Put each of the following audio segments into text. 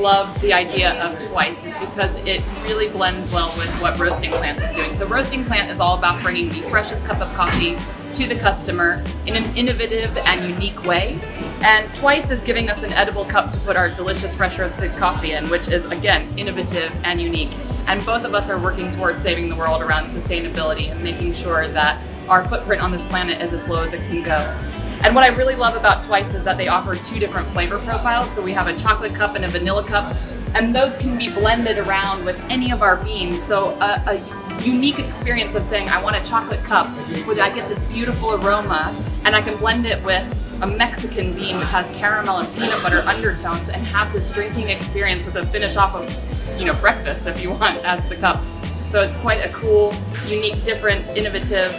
love the idea of Twice is because it really blends well with what Roasting Plant is doing. So Roasting Plant is all about bringing the freshest cup of coffee to the customer in an innovative and unique way. And Twice is giving us an edible cup to put our delicious fresh roasted coffee in, which is, again, innovative and unique. And both of us are working towards saving the world around sustainability and making sure that our footprint on this planet is as low as it can go. And what I really love about Twice is that they offer 2 different flavor profiles. So we have a chocolate cup and a vanilla cup, and those can be blended around with any of our beans. So a unique experience of saying, I want a chocolate cup, where I get this beautiful aroma, and I can blend it with a Mexican bean, which has caramel and peanut butter undertones, and have this drinking experience with a finish off of, breakfast if you want as the cup. So it's quite a cool, unique, different, innovative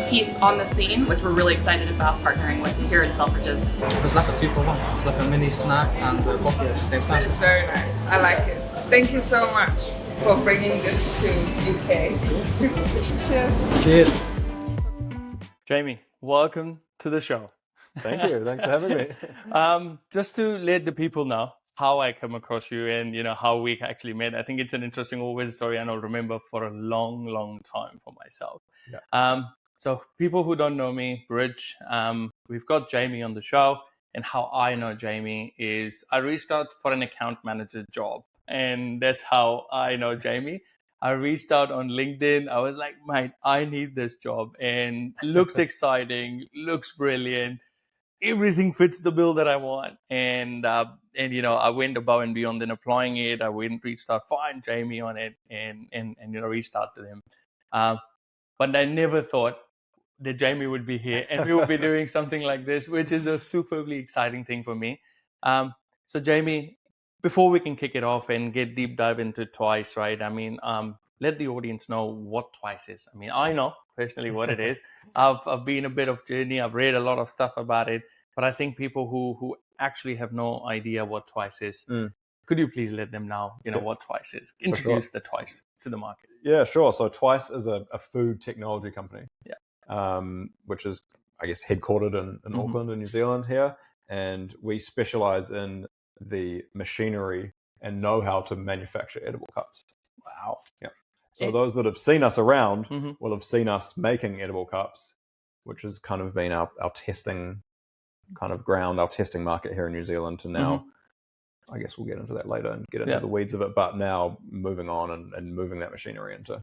piece on the scene, which we're really excited about partnering with here in Selfridges. It's like a 2-for-1. It's like a mini snack and coffee at the same time. It's very nice. I like it. Thank you so much for bringing this to UK. Cheers. Cheers. Jamie, welcome to the show. Thank you. Thanks for having me. Just to let the people know how I come across you and how we actually met. I think it's an interesting always story, and I'll remember for a long, long time for myself. Yeah. So people who don't know me, Bridge, we've got Jamie on the show, and how I know Jamie is I reached out for an account manager job, and that's how I know Jamie. I reached out on LinkedIn. I was like, mate, I need this job, and looks exciting, looks brilliant. Everything fits the bill that I want. And I went above and beyond in applying it. I reached out, find Jamie on it, and reached out to him. But I never thought that Jamie would be here and we would be doing something like this, which is a superbly exciting thing for me. So Jamie, before we can kick it off and get deep dive into Twice, right? I mean, let the audience know what Twice is. I mean, I know personally what it is. I've been a bit of journey. I've read a lot of stuff about it, but I think people who actually have no idea what Twice is, could you please let them know, what Twice is? Introduce the Twice to the market. Yeah, sure. So Twice is a food technology company. Yeah. Which is, I guess, headquartered in Auckland in New Zealand here. And we specialize in the machinery and know-how to manufacture edible cups. Wow. Yeah. So those that have seen us around will have seen us making edible cups, which has kind of been our testing kind of ground, our testing market here in New Zealand to now. I guess we'll get into that later and get into the weeds of it, but now moving on and moving that machinery into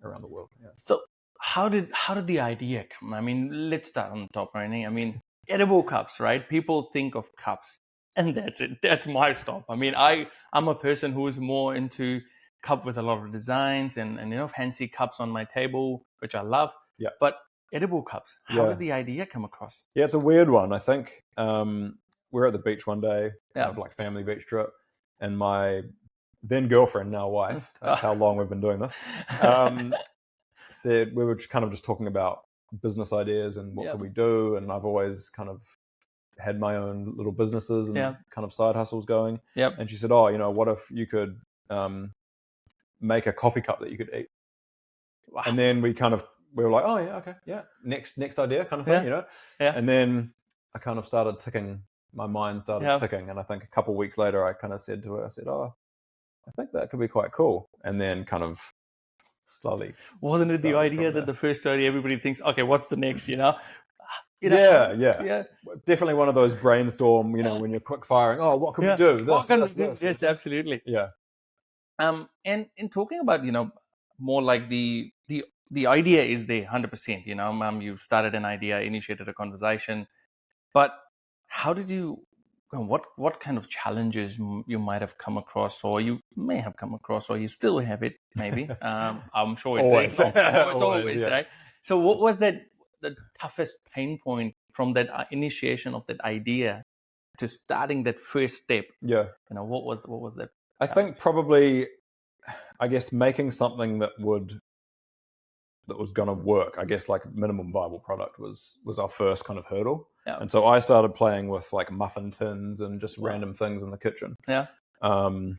around the world. Yeah. So how did the idea come? I mean, let's start on the top, right? I mean, edible cups, right? People think of cups and that's it. That's my stop. I mean, I'm a person who is more into cup with a lot of designs and fancy cups on my table, which I love. Yeah. But edible cups, how did the idea come across? Yeah, it's a weird one. I think we were at the beach one day, kind of like family beach trip, and my then girlfriend, now wife, that's how long we've been doing this, said we were kind of just talking about business ideas and what could we do, and I've always kind of had my own little businesses and kind of side hustles going. And she said, what if you could make a coffee cup that you could eat? Wow. And then we were like, oh yeah, okay, yeah, next idea kind of thing, and then I kind of started ticking, my mind started ticking, and I think a couple of weeks later I kind of said to her, I said, I think that could be quite cool. And then kind of slowly. Wasn't it the idea that the first idea everybody thinks, okay, what's the next, Yeah. Definitely one of those brainstorm, when you're quick firing, what can we do? This. Yes, absolutely. Yeah. And in talking about, more like the idea is there 100%, you started an idea, initiated a conversation, but how did you, what kind of challenges you might have come across, or you may have come across, or you still have it, maybe? I'm sure Always. It's always, right? So what was the toughest pain point from that initiation of that idea to starting that first step? Yeah. What was that? I think probably, I guess, making something that was going to work, I guess, like minimum viable product was our first kind of hurdle. Yeah. And so I started playing with like muffin tins and just random things in the kitchen. Yeah. And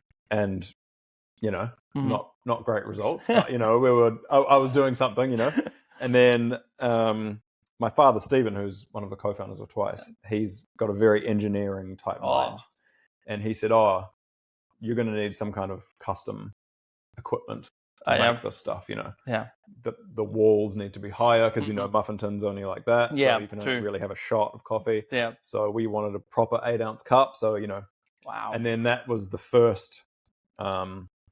not great results, but I was doing something, and then my father, Stephen, who's one of the co-founders of Twice, he's got a very engineering type mind. And he said, you're going to need some kind of custom equipment to make this stuff. The walls need to be higher because muffin tins only like that, so you can only really have a shot of coffee. So we wanted a proper 8-ounce cup. So Wow. And then that was the first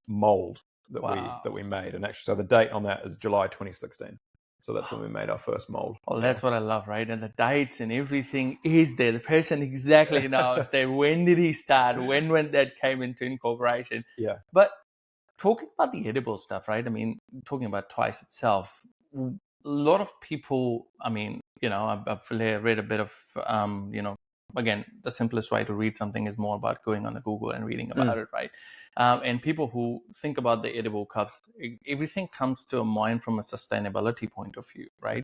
mold that we made, and actually, so the date on that is July 2016. So that's when we made our first mold. Well, that's what I love, right? And the dates and everything is there. The person exactly knows there. When did he start? When that came into incorporation? Yeah. But talking about the edible stuff, right? I mean, talking about Twice itself, a lot of people, I mean, I've read a bit of, again, the simplest way to read something is more about going on the Google and reading about it, right? And people who think about the edible cups, everything comes to a mind from a sustainability point of view, right?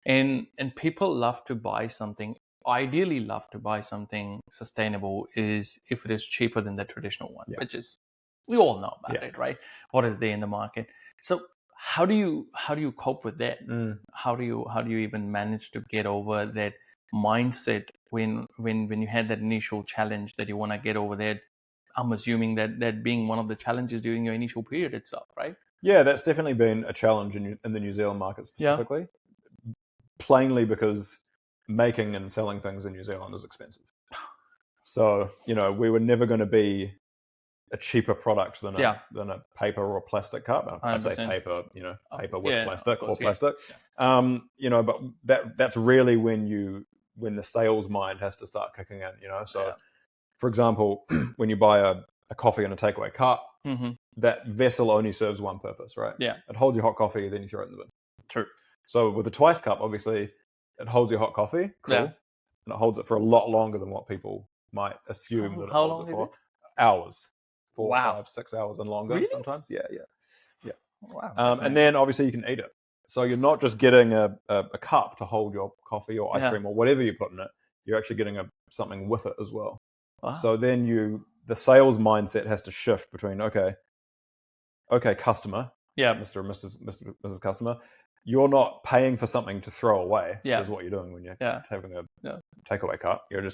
And people love to buy something, ideally love to buy something sustainable is if it is cheaper than the traditional one, which is, we all know about it, right? What is there in the market? So how do you cope with that? How do you even manage to get over that mindset when you had that initial challenge that you want to get over that? I'm assuming that being one of the challenges during your initial period itself, right? Yeah, that's definitely been a challenge in the New Zealand market specifically. Plainly because making and selling things in New Zealand is expensive. So, we were never going to be a cheaper product than a paper or plastic cup. I say paper, paper with plastic or plastic. But that's really when the sales mind has to start kicking in, So, for example, when you buy a coffee in a takeaway cup, that vessel only serves one purpose, right? Yeah. It holds your hot coffee, then you throw it in the bin. True. So with the Twice cup, obviously, it holds your hot coffee, and it holds it for a lot longer than what people might assume that it holds it for. Hours. 4, 5, 6 hours and longer sometimes. Yeah. Wow. And then obviously you can eat it. So you're not just getting a cup to hold your coffee or ice cream or whatever you put in it. You're actually getting something with it as well. Wow. So then the sales mindset has to shift between, okay, customer, Mr. and Mrs. Customer, you're not paying for something to throw away. Is what you're doing when you're having a takeaway cup. You're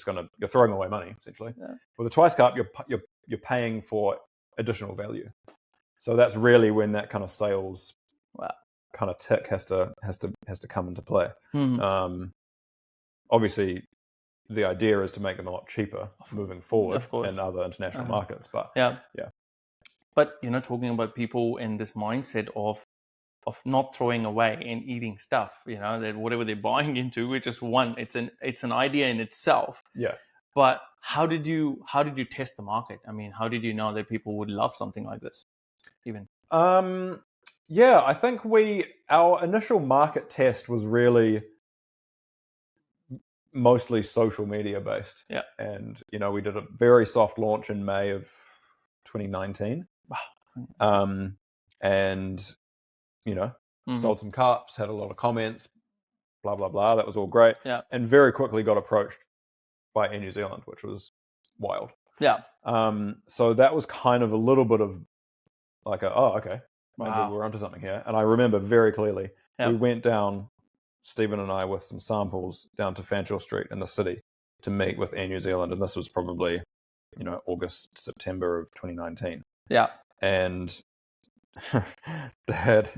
throwing away money essentially. With a Twice cup, you're paying for additional value. So that's really when that kind of sales kind of tick has to come into play. Obviously, the idea is to make them a lot cheaper moving forward in other international markets. But But talking about people in this mindset of not throwing away and eating stuff, that whatever they're buying into, which is it's an idea in itself. Yeah. But how did you test the market? I mean, how did you know that people would love something like this? Even. I think our initial market test was really mostly social media based. Yeah. And we did a very soft launch in May of 2019. Wow. And sold some cups, had a lot of comments, blah blah blah. That was all great. Yeah. And very quickly got approached by Air New Zealand, which was wild. Yeah. So that was kind of a little bit of like okay, maybe we're onto something here. And I remember very clearly we went down, Stephen and I, with some samples down to Fanshawe Street in the city to meet with Air New Zealand, and this was probably August, September of 2019. Yeah. And Dad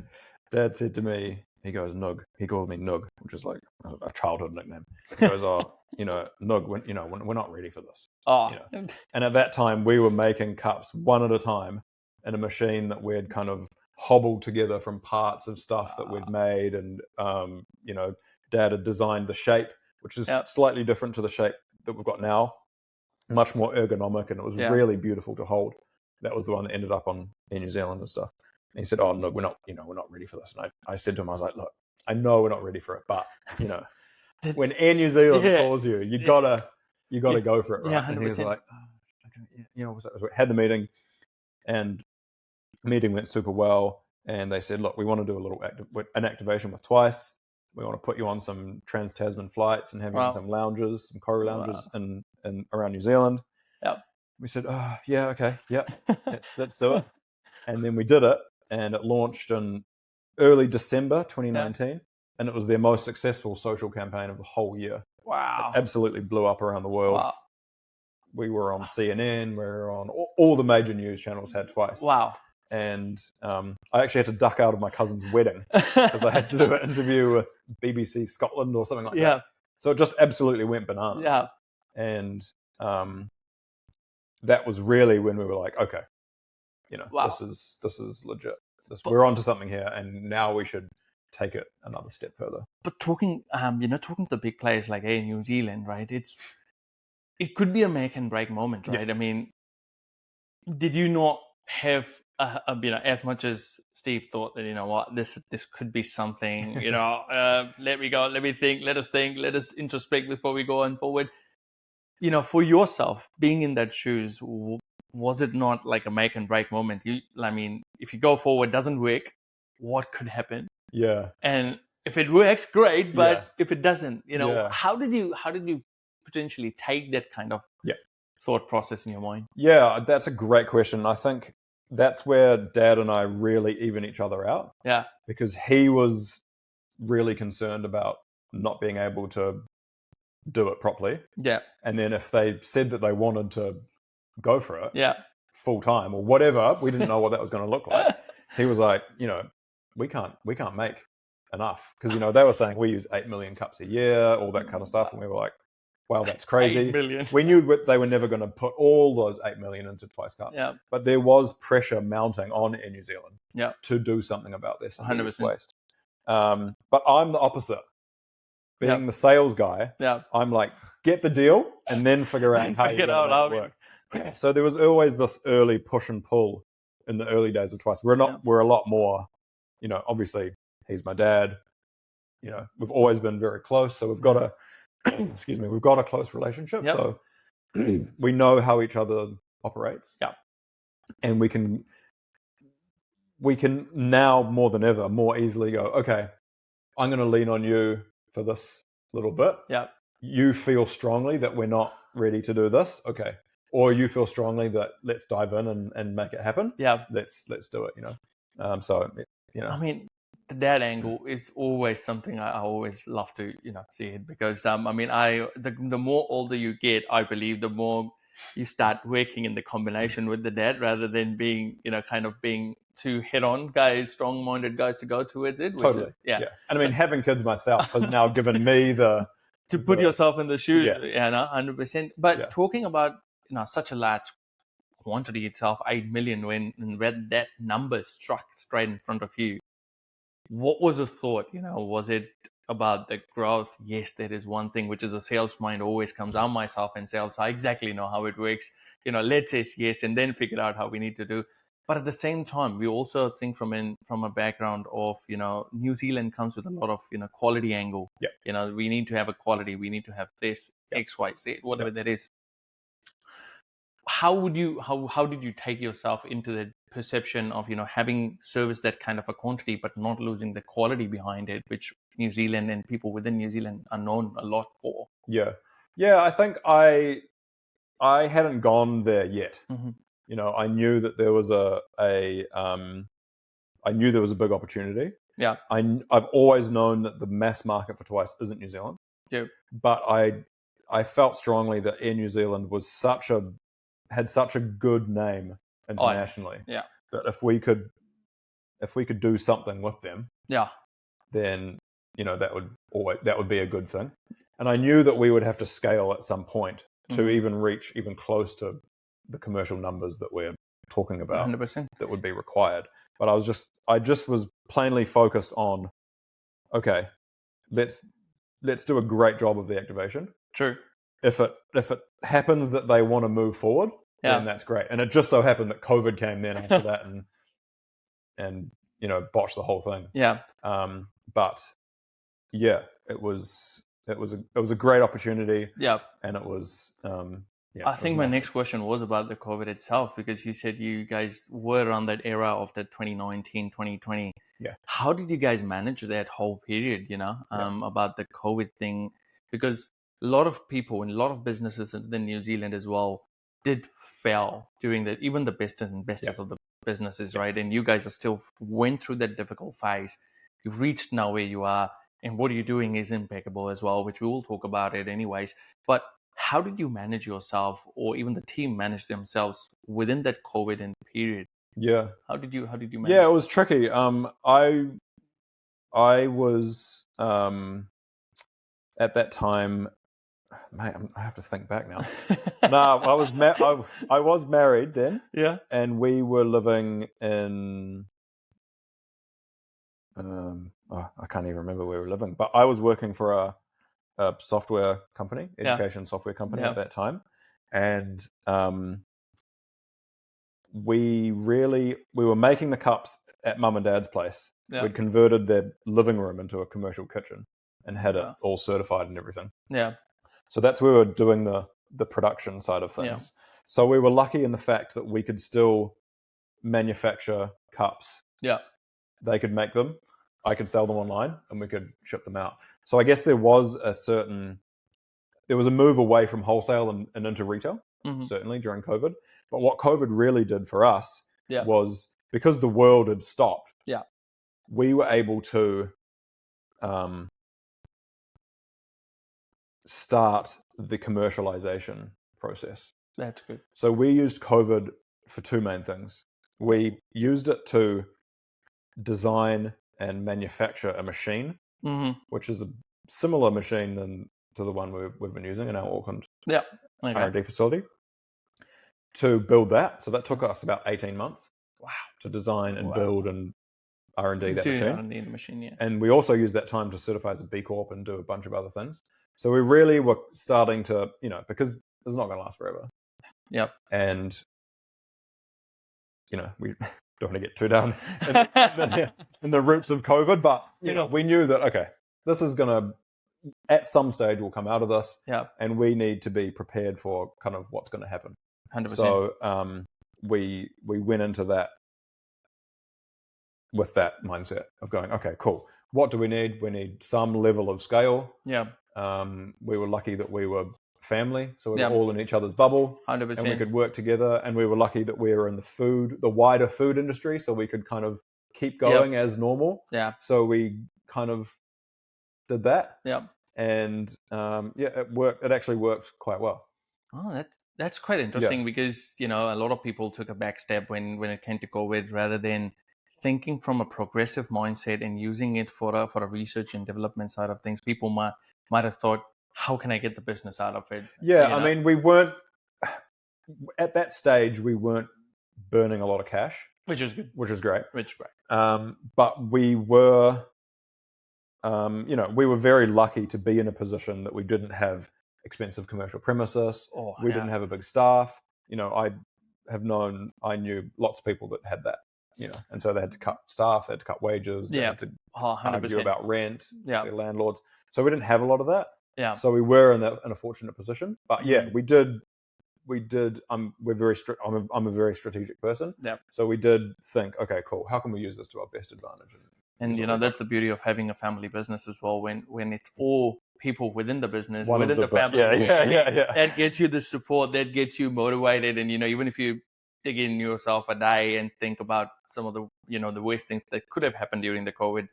said to me, he goes, Nug. He called me Nug, which is like a childhood nickname. He goes, Nug, we're not ready for this. And at that time, we were making cups one at a time in a machine that we'd kind of hobbled together from parts of stuff that we'd made. And, Dad had designed the shape, which is slightly different to the shape that we've got now, much more ergonomic, and it was really beautiful to hold. That was the one that ended up on Air New Zealand and stuff. And he said, no, we're not ready for this. And I said to him, I was like, look, I know we're not ready for it, but when Air New Zealand calls you, you gotta go for it, right? And he was like, we had the meeting, and the meeting went super well. And they said, look, we want to do a little an activation with Twice. We want to put you on some trans-Tasman flights and have you in some lounges, some Koru lounges in around New Zealand. Yep. We said, okay, let's do it. And then we did it, and it launched in early December 2019, and it was their most successful social campaign of the whole year. Wow. It absolutely blew up around the world. Wow. we were on CNN, we were on all the major news channels had Twice. Wow. And I actually had to duck out of my cousin's wedding because I had to do an interview with BBC Scotland or something like that. So it just absolutely went bananas. Yeah. And that was really when we were like, okay, Wow. this is legit. We're onto something here, and now we should take it another step further. But talking to the big players like New Zealand, right? It could be a make and break moment, right? Yeah. I mean, did you not have as much as Steve thought that what this could be something? Let us think, let us introspect before we go on forward. For yourself, being in that shoes, was it not like a make and break moment? If you go forward, doesn't work, what could happen? Yeah. And if it works, great. But if it doesn't, how did you potentially take that kind of thought process in your mind? Yeah, that's a great question. I think that's where Dad and I really even each other out. Yeah. Because he was really concerned about not being able to do it properly. Yeah. And then if they said that they wanted to go for it full time or whatever, we didn't know what that was going to look like. He was like, we can't make enough. Because, they were saying we use 8 million cups a year, all that kind of stuff. And we were like, wow, that's crazy. 8 million. We knew they were never going to put all those 8 million into Twice Cups. Yeah. But there was pressure mounting on Air New Zealand to do something about this 100% waste. But I'm the opposite. Being the sales guy, I'm like, get the deal and then figure out how you're going to make it work. So there was always this early push and pull in the early days of Twice. We're a lot more, obviously he's my dad. We've always been very close. So we've got a, we've got a close relationship. Yep. So we know how each other operates. Yeah. And we can now more than ever, more easily go, okay, I'm going to lean on you for this little bit. Yeah. You feel strongly that we're not ready to do this. Okay. Or you feel strongly that let's dive in and make it happen. Yeah. Let's do it, I mean, the dad angle is always something I always love to, see it because, the more older you get, I believe the more you start working in the combination with the dad rather than being, kind of being two head-on guys, strong-minded guys to go towards it. Totally. And I mean, having kids myself has now given me to put yourself in the shoes. 100%. But talking about, such a large quantity itself, 8 million, when that number struck straight in front of you, what was the thought? Was it about the growth? Yes, that is one thing, which is a sales mind always comes out myself in sales. So I exactly know how it works. Let's say yes, and then figure out how we need to do. But at the same time, we also think from a background of, New Zealand comes with a lot of, quality angle. Yeah. We need to have a quality. We need to have this, X, Y, Z, whatever that is. How did you take yourself into the perception of, having service that kind of a quantity, but not losing the quality behind it, which New Zealand and people within New Zealand are known a lot for? Yeah. I think I hadn't gone there yet. Mm-hmm. I knew that there was I knew there was a big opportunity. Yeah. I've always known that the mass market for Twice isn't New Zealand. Yeah. But I felt strongly that Air New Zealand had such a good name internationally. Yeah. That if we could do something with them, then that would be a good thing. And I knew that we would have to scale at some point to even reach even close to the commercial numbers that we're talking about. 100%. That would be required. But I just was plainly focused on, okay, let's do a great job of the activation. True. If it happens that they want to move forward, then that's great. And it just so happened that COVID came then after that and botched the whole thing. Yeah. But yeah, it was a great opportunity. Yeah. And it was I think my next question was about the COVID itself, because you said you guys were around that era of the 2019, 2020. Yeah. How did you guys manage that whole period, about the COVID thing? Because a lot of people and a lot of businesses in New Zealand as well did fail during that, even the best and bestest of the businesses, right? And you guys are still went through that difficult phase. You've reached now where you are, and what you're doing is impeccable as well, which we will talk about it anyways. But how did you manage yourself, or even the team manage themselves within that COVID period? Yeah. How did you manage? Yeah, it was tricky. I was at that time, mate, I have to think back now. No, I was married then. Yeah. And we were living in I can't even remember where we were living, but I was working for a software company, education software company at that time, and we were making the cups at mum and dad's place. Yeah. We'd converted their living room into a commercial kitchen and had it all certified and everything. Yeah. So that's where we were doing the production side of things. Yeah. So we were lucky in the fact that we could still manufacture cups. Yeah. They could make them, I could sell them online, and we could ship them out. So I guess there was a move away from wholesale and into retail, certainly during COVID. But what COVID really did for us was, because the world had stopped, we were able to start the commercialization process. That's good. So we used COVID for two main things. We used it to design and manufacture a machine, which is a similar machine to the one we've been using in our Auckland R&D facility, to build that. So that took us about 18 months to design and build and R&D that machine. R&D the machine, And we also used that time to certify as a B Corp and do a bunch of other things. So we really were starting to, because it's not going to last forever. Yep. And, we don't want to get too down in the roots of COVID, but we knew that, okay, this is going to, at some stage, we'll come out of this, and we need to be prepared for kind of what's going to happen. 100%. So we went into that with that mindset of going, okay, cool. What do we need? We need some level of scale. Yeah. We were lucky that we were family, so we were all in each other's bubble, 100%. and we could work together. And we were lucky that we were in the wider food industry, so we could kind of keep going as normal. Yeah. So we kind of did that. Yeah. And it worked. It actually worked quite well. Oh, that's quite interesting because a lot of people took a back step when it came to COVID, rather than thinking from a progressive mindset and using it for a research and development side of things. People might have thought, how can I get the business out of it? Yeah, I mean, we weren't at that stage. We weren't burning a lot of cash, which is good, which is great. But we were, we were very lucky to be in a position that we didn't have expensive commercial premises. We didn't have a big staff. I knew lots of people that had that. And so they had to cut staff, they had to cut wages, they had to 100%. argue about rent, their landlords. So we didn't have a lot of that. Yeah. So we were in a fortunate position. But we did. We're very I'm a very strategic person. Yeah. So we did think, okay, cool. How can we use this to our best advantage? And that's the beauty of having a family business as well. When it's all people within the business, within the family, that gets you the support, that gets you motivated. And even if you dig in yourself a day and think about some of the the worst things that could have happened during the COVID,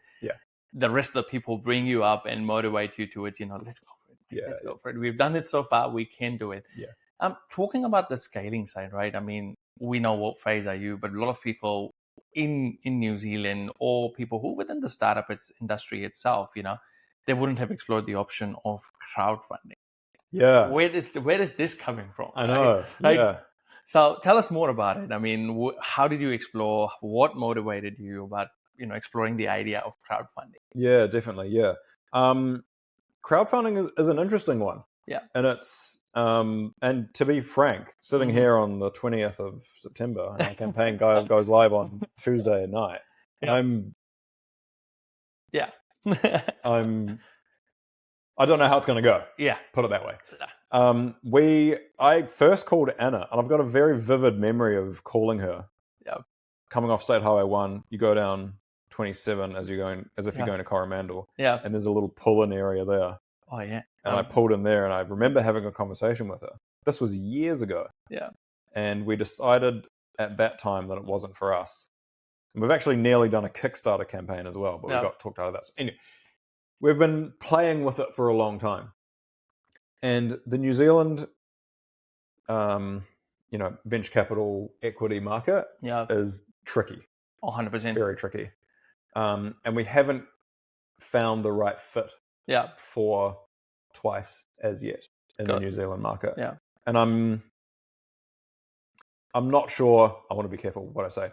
the rest of the people bring you up and motivate you towards let's go for it. Let's go for it. We've done it so far, we can do it. Talking about the scaling side, right? I mean, we know what phase are you, but a lot of people in New Zealand, or people who within the startup industry itself, they wouldn't have explored the option of crowdfunding. Yeah. Where is this coming from? I know. Right? So tell us more about it. I mean, how did you explore? What motivated you about exploring the idea of crowdfunding? Yeah, definitely. Yeah. Crowdfunding is an interesting one. Yeah. And it's and to be frank, sitting here on the 20th of September, and our campaign goes live on Tuesday night. Yeah. I don't know how it's going to go. Yeah. Put it that way. I first called Anna, and I've got a very vivid memory of calling her. Yeah. Coming off State Highway 1, you go down 27 as you're going to Coromandel. Yeah. And there's a little pull-in area there. Oh yeah. And I pulled in there, and I remember having a conversation with her. This was years ago. Yeah. And we decided at that time that it wasn't for us. And we've actually nearly done a Kickstarter campaign as well, but we got talked out of that. So anyway, we've been playing with it for a long time. And the New Zealand, venture capital equity market is tricky. 100%. Very tricky. And we haven't found the right fit for Twice as yet in the New Zealand market. Yeah. And I'm not sure, I want to be careful what I say.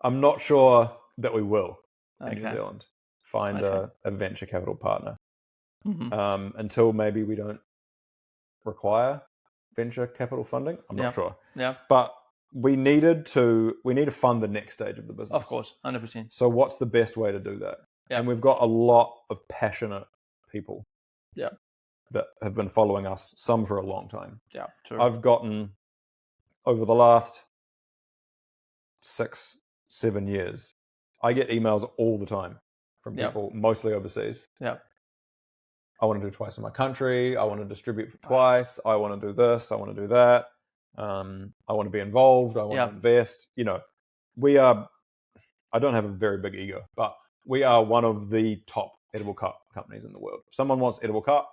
I'm not sure that we will in New Zealand find a venture capital partner until maybe we don't require venture capital funding. I'm not sure. Yeah. But we need to fund the next stage of the business. Of course, 100%. So what's the best way to do that? Yeah. And we've got a lot of passionate people that have been following us, some for a long time. Yeah, true. I've gotten, over the last 6-7 years, I get emails all the time from people, mostly overseas. Yeah. I want to do Twice in my country. I want to distribute for Twice. I want to do this. I want to do that. I want to be involved. I want to invest. I don't have a very big ego, but we are one of the top edible cup companies in the world. If someone wants edible cup,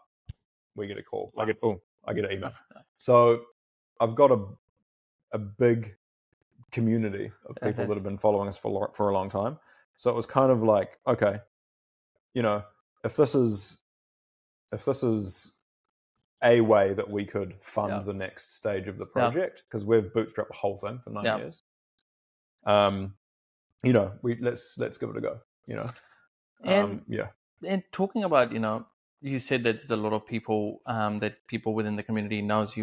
we get a call. I get an email. So I've got a big community of people that have been following us for a long time. So it was kind of like, okay, if this is a way that we could fund the next stage of the project, because we've bootstrapped the whole thing for 9 years. Let's give it a go. And talking about, you said that there's a lot of people that people within the community knows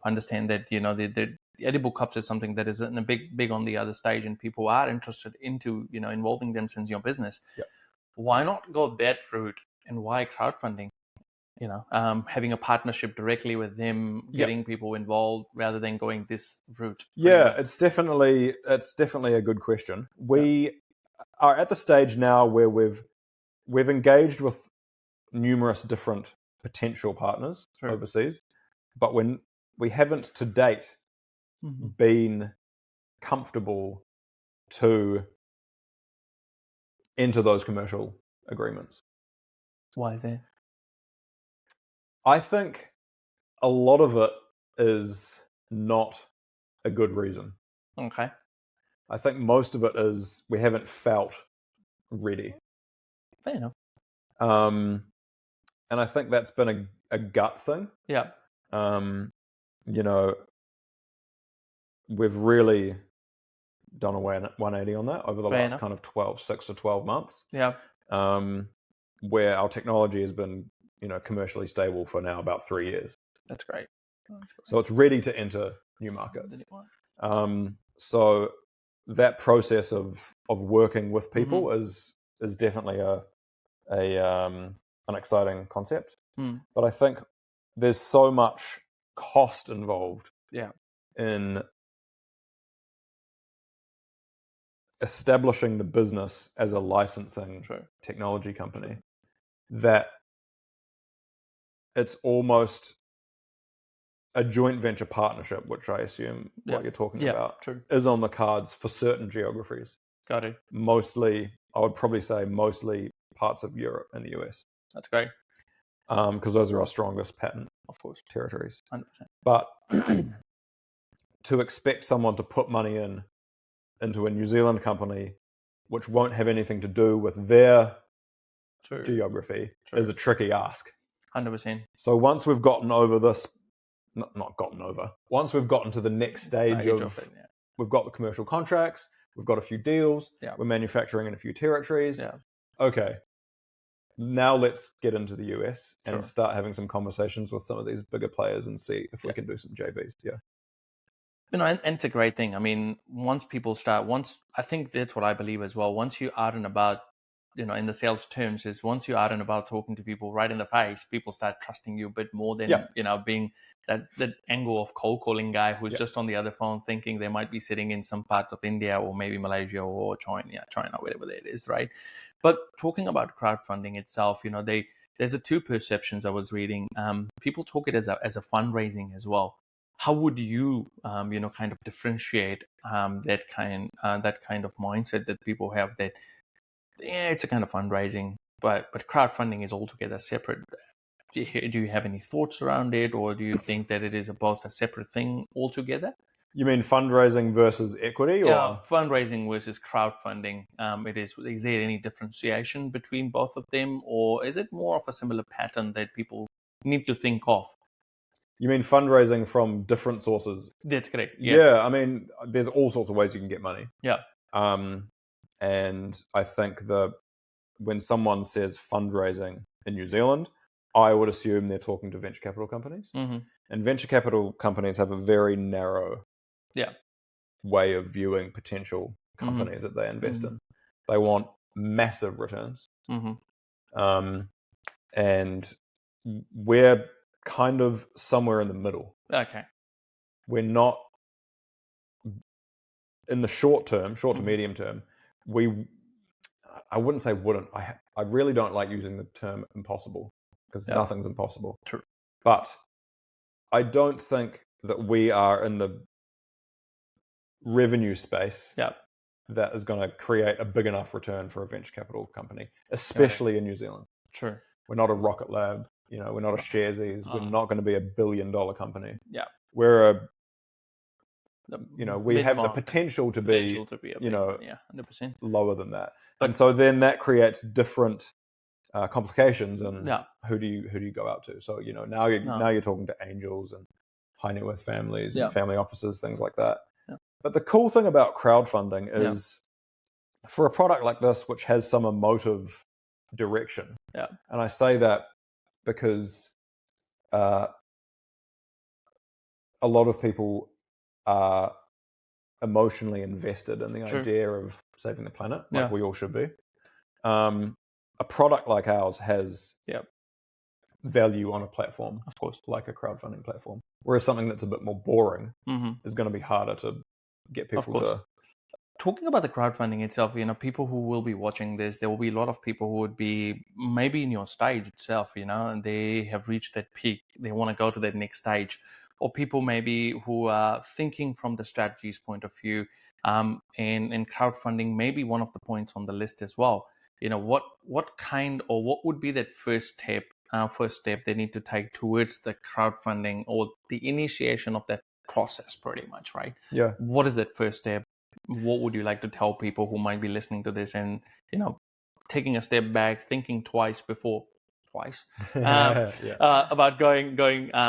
understand that the edible cups is something that is in a big on the other stage, and people are interested into involving themselves in your business. Why not go that route, and why crowdfunding? Having a partnership directly with them, getting people involved rather than going this route. It's definitely a good question. We are at the stage now where we've engaged with numerous different potential partners overseas, but when we haven't to date been comfortable to enter those commercial agreements. Why is that? I think a lot of it is not a good reason. Okay. I think most of it is we haven't felt ready. Fair enough. And I think that's been a gut thing. Yeah. We've really done a 180 on that over the last kind of 6 to 12 months. Yeah. Where our technology has been, commercially stable for now about 3 years. That's great. So it's ready to enter new markets. So that process of working with people is definitely an exciting concept. But I think there's so much cost involved in establishing the business as a licensing technology company that it's almost a joint venture partnership, which I assume what you're talking about is on the cards for certain geographies. Got it. Mostly, I would probably say mostly parts of Europe and the US. That's great. Because those are our strongest patent, of course, territories. 100%. But to expect someone to put money into a New Zealand company, which won't have anything to do with their geography, is a tricky ask. 100%. So once we've gotten over this, not gotten over, once we've gotten to the next stage of it, we've got the commercial contracts, we've got a few deals, we're manufacturing in a few territories. Okay, now let's get into the US and start having some conversations with some of these bigger players and see if we can do some JVs. And it's a great thing. I mean, once I think that's what I believe as well. Once you out and about, in the sales terms, is once you out and about talking to people right in the face, people start trusting you a bit more than, being that angle of cold calling guy who's just on the other phone thinking they might be sitting in some parts of India or maybe Malaysia or China, whatever that is, right? But talking about crowdfunding itself, there's two perceptions I was reading. People talk it as a fundraising as well. How would you, kind of differentiate that kind of mindset that people have that, it's a kind of fundraising, but crowdfunding is altogether separate. do you have any thoughts around it, or do you think that it is both a separate thing altogether? You mean fundraising versus equity, or Yeah, fundraising versus crowdfunding. Is there any differentiation between both of them, or is it more of a similar pattern that people need to think of? you mean fundraising from different sources? That's correct. Yeah, I mean, there's all sorts of ways you can get money. Yeah. And I think when someone says fundraising in New Zealand, I would assume they're talking to venture capital companies. Mm-hmm. And venture capital companies have a very narrow way of viewing potential companies that they invest in. They want massive returns. And we're kind of somewhere in the middle. Okay. We're not, in the short to medium term, I wouldn't say wouldn't. I really don't like using the term impossible, because nothing's impossible. True. But I don't think that we are in the revenue space that is going to create a big enough return for a venture capital company, especially in New Zealand. True. We're not a Rocket Lab. We're not a Sharesies. We're not going to be $1 billion company. Yeah. We're we have the potential to be, 100%. lower than that. And so then that creates different complications, and who do you go out to? So now you're talking to angels and high net worth families and family offices, things like that. Yeah. But the cool thing about crowdfunding is, for a product like this, which has some emotive direction, and I say that because a lot of people are emotionally invested in the idea of saving the planet, like we all should be. A product like ours has value on a platform, of course, like a crowdfunding platform. Whereas something that's a bit more boring is going to be harder to get people to. Talking about the crowdfunding itself, people who will be watching this, there will be a lot of people who would be maybe in your stage itself, and they have reached that peak. They want to go to that next stage. Or people maybe who are thinking from the strategies point of view, and crowdfunding may be one of the points on the list as well. What kind, or what would be that first step they need to take towards the crowdfunding or the initiation of that process, pretty much, right? Yeah. What is that first step? What would you like to tell people who might be listening to this and, taking a step back, thinking twice about going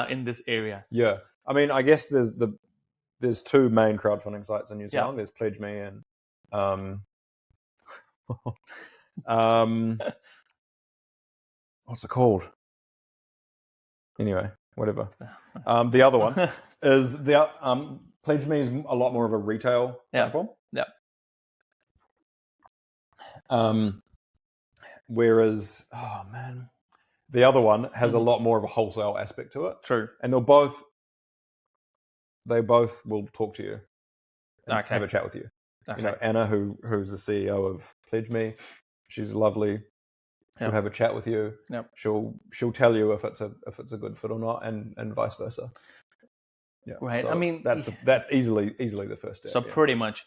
in this area? Yeah. I mean, I guess there's two main crowdfunding sites in New Zealand. There's Pledge Me and what's it called? Anyway, whatever. The other one is Pledge Me is a lot more of a retail platform. Yeah. Whereas, the other one has a lot more of a wholesale aspect to it. True. And they both will talk to you and have a chat with you. Okay. Anna, who's the CEO of Pledge Me, she's lovely. She'll have a chat with you. Yep. She'll tell you if it's a good fit or not, and vice versa. Yeah. Right. So that's easily the first step. So pretty much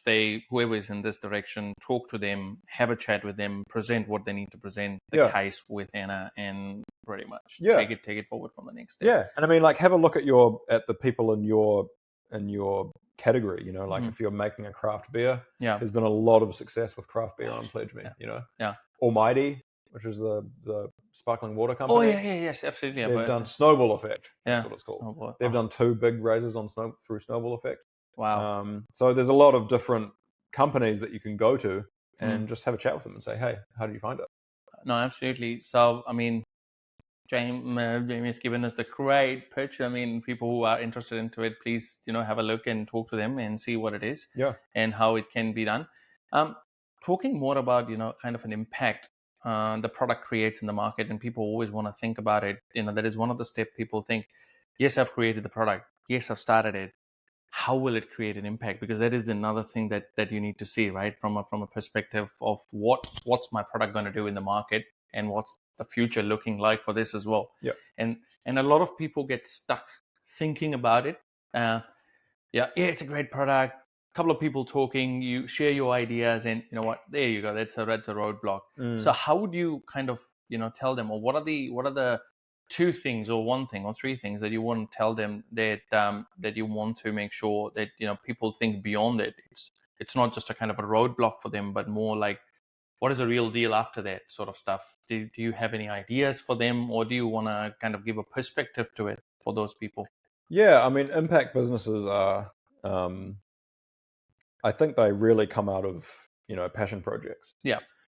whoever is in this direction, talk to them, have a chat with them, present what they need to present, the case with Anna, and pretty much take it forward from the next step. Yeah. And have a look at the people in your category, if you're making a craft beer, there's been a lot of success with craft beer on Pledge Me, Almighty, which is the sparkling water company. Oh, yes, absolutely. They've done Snowball Effect. That's what it's called. Oh, boy. They've done 2 big raises through Snowball Effect. Wow. So there's a lot of different companies that you can go to and just have a chat with them and say, hey, how did you find it? No, absolutely. So, Jamie has given us the great pitch. People who are interested into it, please, have a look and talk to them and see what it is and how it can be done. Talking more about, kind of an impact the product creates in the market, and people always want to think about it. That is one of the steps people think, yes, I've created the product. Yes, I've started it. How will it create an impact? Because that is another thing that you need to see, right? From a perspective of what's my product going to do in the market, and what's the future looking like for this as well. Yeah. And a lot of people get stuck thinking about it. It's a great product. Couple of people talking, you share your ideas, and there you go, that's a roadblock. So how would you kind of tell them, or what are the two things or one thing or three things that you want to tell them that that you want to make sure that people think beyond it. It's not just a kind of a roadblock for them, but more like, what is the real deal after that sort of stuff? Do you have any ideas for them, or do you want to kind of give a perspective to it for those people? Yeah, I mean, impact businesses are, I think they really come out of, passion projects. Yeah.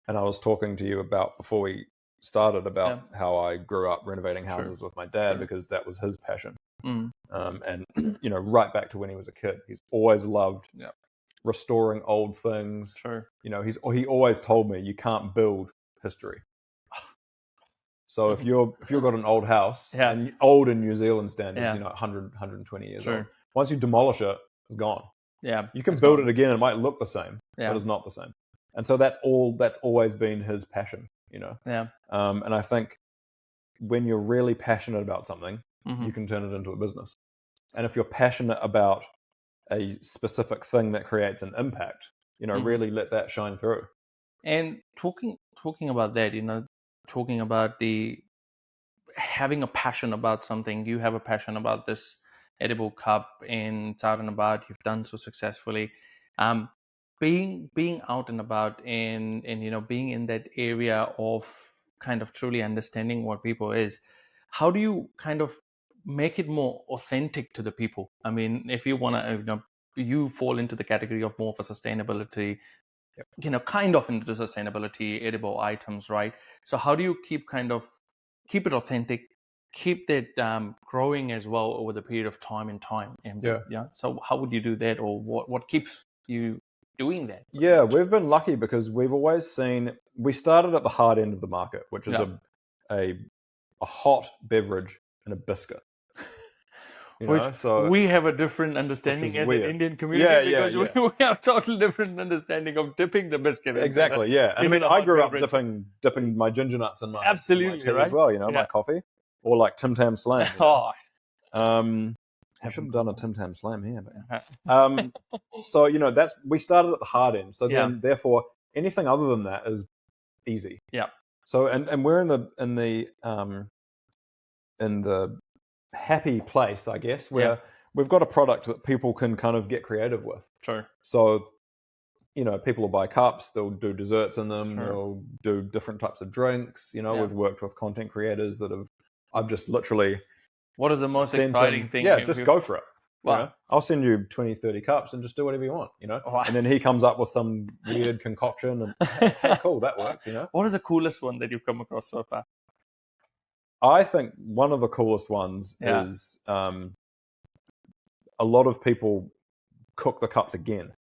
And I was talking to you about, before we started, about how I grew up renovating houses with my dad because that was his passion. And, right back to when he was a kid, he's always loved restoring old things. Sure. He always told me, you can't build history. So if you've got an old house, and old in New Zealand standards, 100, 120 years old, once you demolish it, it's gone. Yeah. You can build it again. It might look the same, but it's not the same. And so that's always been his passion, Yeah. And I think when you're really passionate about something, you can turn it into a business. And if you're passionate about a specific thing that creates an impact, really let that shine through. And talking about that, talking about the having a passion about something. You have a passion about this edible cup, and it's out and about. You've done so successfully. Being out and about and being in that area of kind of truly understanding what people is. How do you kind of make it more authentic to the people? I mean, if you want to, you fall into the category of more of a sustainability, kind of into sustainability, edible items, right? So how do you keep it authentic, keep that growing as well over the period of time and time? And so how would you do that, or what keeps you doing that? Yeah, we've been lucky because we've always seen, we started at the hard end of the market, which is a hot beverage and a biscuit. So we have a different understanding as an Indian community because we have a totally different understanding of dipping the biscuit. Exactly, yeah. I mean, I grew up dipping my ginger nuts in my tea as well, my coffee, or like Tim Tam Slam. I should have done a Tim Tam Slam here. But, so we started at the hard end. So then, therefore, anything other than that is easy. Yeah. So and we're in the happy place, I guess, where we've got a product that people can kind of get creative with. Sure. So, people will buy cups, they'll do desserts in them, they'll do different types of drinks. We've worked with content creators I've just literally... What is the most exciting thing? Yeah, just go for it. Wow. I'll send you 20, 30 cups and just do whatever you want, Wow. And then he comes up with some weird concoction and, hey, cool, that works, What is the coolest one that you've come across so far? I think one of the coolest ones is a lot of people cook the cups again.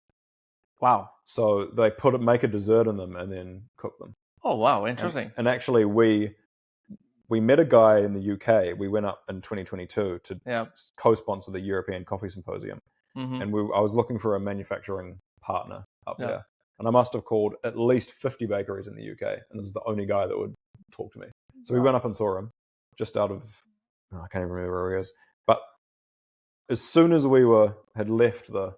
Wow. So they make a dessert in them and then cook them. Oh, wow. Interesting. And actually we met a guy in the UK. We went up in 2022 to co-sponsor the European Coffee Symposium. Mm-hmm. And I was looking for a manufacturing partner up there. And I must have called at least 50 bakeries in the UK. And this is the only guy that would talk to me. So we went up and saw him just out of, I can't even remember where he is. But as soon as we had left the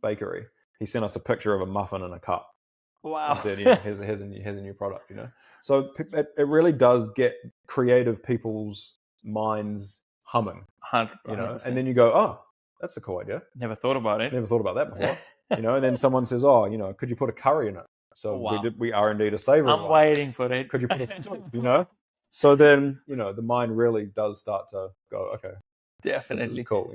bakery, he sent us a picture of a muffin in a cup. Wow. And said, here's a new product, So it really does get creative people's minds humming, 100%. And then you go, oh, that's a cool idea. Never thought about it. Never thought about that before. And then someone says, oh, could you put a curry in it? So we R&D'd a savory. I'm waiting for it. Could you put a soup, So then, the mind really does start to go, okay. Definitely. This is cool,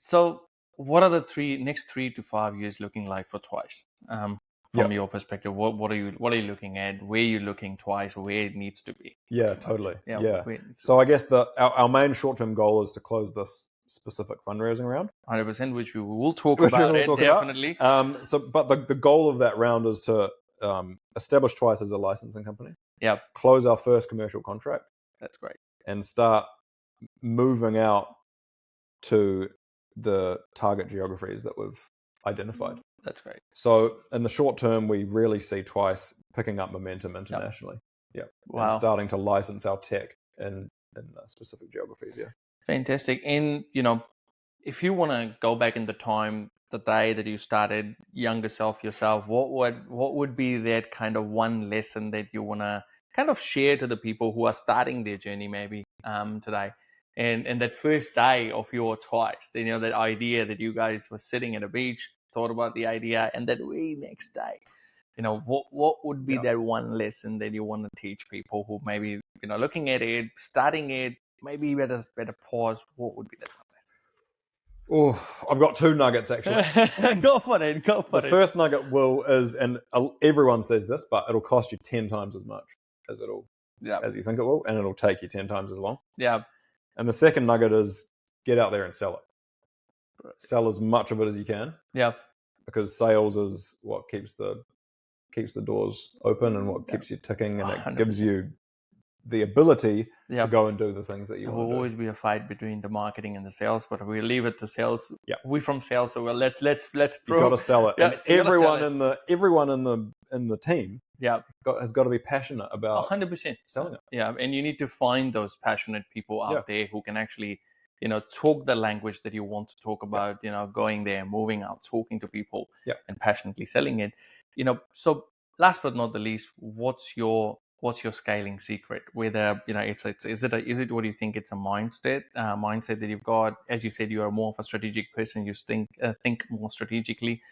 So what are the next 3 to 5 years looking like for Twice? From your perspective, what are you looking at? Where are you looking Twice? Where it needs to be? Yeah, totally. Yeah. So I guguess our main short-term goal is to close this specific fundraising round. 100%, which we will talk about it, definitely. But the goal of that round is to establish Twice as a licensing company. Yeah. Close our first commercial contract. That's great. And start moving out to the target geographies that we've identified. That's great. So in the short term, we really see Twice picking up momentum internationally. Yeah. Wow. And starting to license our tech in specific geographies. Yeah. Fantastic. And, if you want to go back in the time, the day that you started, younger self yourself, what would be that kind of one lesson that you want to kind of share to the people who are starting their journey maybe today? And that first day of your twice, you know, that idea that you guys were sitting at a beach, thought about the idea, and that very next day, you know, what would be that one lesson that you want to teach people who maybe, you know, looking at it, starting it, maybe better pause? What would be that? Oh, I've got two nuggets actually. Go for it. The first nugget is, and everyone says this, but it'll cost you 10 times as much as you think it will, and it'll take you 10 times as long. Yeah. And the second nugget is get out there and sell it. Sell as much of it as you can. Yeah. Because sales is what keeps the doors open and what keeps you ticking, and 100%. it gives you the ability to go and do the things that you there want to do. will always be a fight between the marketing and the sales, but we leave it to sales. Yeah. We from sales, so let's prove. You got to sell it. Yeah, and everyone in the team has got to be passionate about 100% selling it. Yeah, and you need to find those passionate people out there who can actually, you know, talk the language that you want to talk about, you know, going there, moving out, talking to people, and passionately selling it. You know, so last but not the least, what's your scaling secret? Whether, you know, is it what do you think it's a mindset that you've got? As you said, you are more of a strategic person. You think more strategically.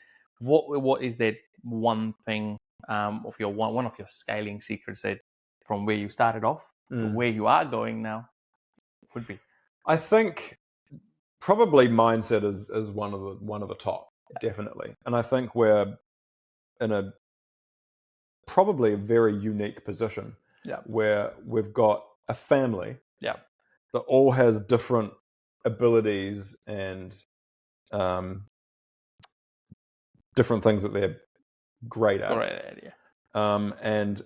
What is that one thing of your one of your scaling secrets that from where you started off to where you are going now would be? I think probably mindset is one of the top, definitely. And I think we're in probably a very unique position where we've got a family that all has different abilities and different things that they're great at. Great idea. And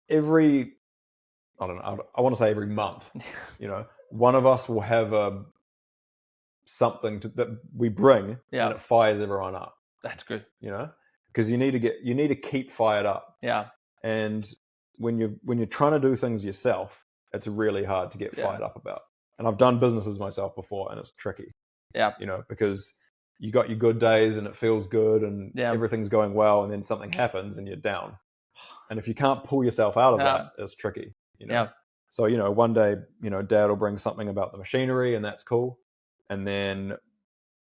I want to say every month, you know, one of us will have something that we bring and it fires everyone up. That's good. You know, because you need to keep fired up. Yeah. And when you're trying to do things yourself, it's really hard to get fired up about. And I've done businesses myself before, and it's tricky. Yeah. You know, because you got your good days and it feels good and everything's going well, and then something happens and you're down. And if you can't pull yourself out of that, it's tricky. You know. Yeah. So, you know, one day, you know, Dad will bring something about the machinery, and that's cool. And then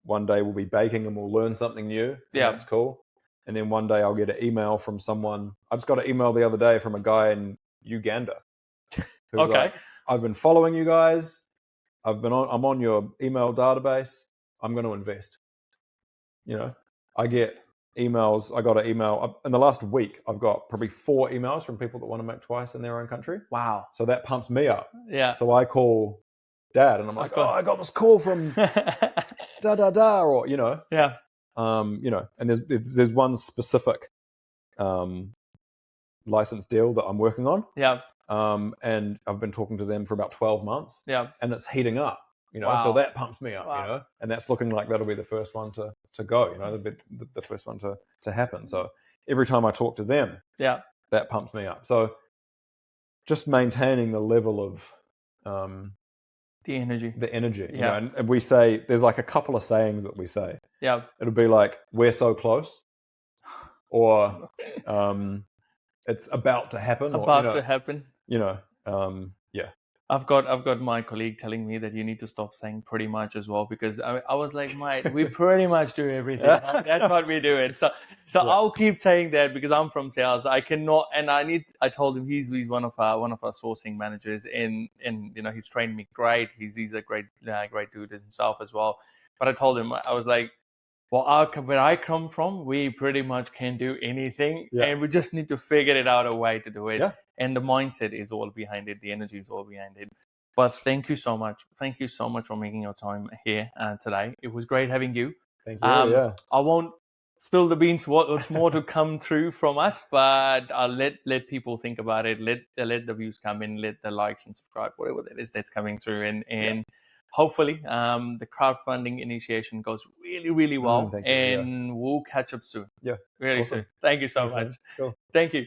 one day we'll be baking and we'll learn something new. And that's cool. And then one day I'll get an email from someone. I just got an email the other day from a guy in Uganda. Who's like, I've been following you guys. I'm on your email database. I'm going to invest. You know, I get emails. I got an email in the last week. I've got probably 4 emails from people that want to make twice in their own country. Wow. So that pumps me up. Yeah. So I call Dad and I'm like, I got this call from or, you know. Yeah. You know, and there's one specific license deal that I'm working on. Yeah. And I've been talking to them for about 12 months. Yeah. And it's heating up, you know, so that pumps me up, you know, and that's looking like that'll be the first one to go, you know, the first one to happen. So every time I talk to them, that pumps me up. So just maintaining the level of the energy, you know, and we say there's like a couple of sayings that we say. Yeah. It'll be like, we're so close, or it's about to happen. To happen. You know, yeah. I've got my colleague telling me that you need to stop saying pretty much as well, because I was like, mate, we pretty much do everything. That's what we do it. So I'll keep saying that because I'm from sales. I cannot, and I told him he's one of our sourcing managers, and you know, he's trained me great. He's a great dude himself as well. But I told him, I was like, well, where I come from, we pretty much can do anything, and we just need to figure it out a way to do it. Yeah. And the mindset is all behind it. The energy is all behind it. But thank you so much. Thank you so much for making your time here today. It was great having you. Thank you. I won't spill the beans what's more to come through from us, but I'll let people think about it. Let the views come in. Let the likes and subscribe, whatever that is that's coming through, and hopefully the crowdfunding initiation goes really, really well, we'll catch up soon. Yeah, really soon. Thank you so much. Cool. Thank you.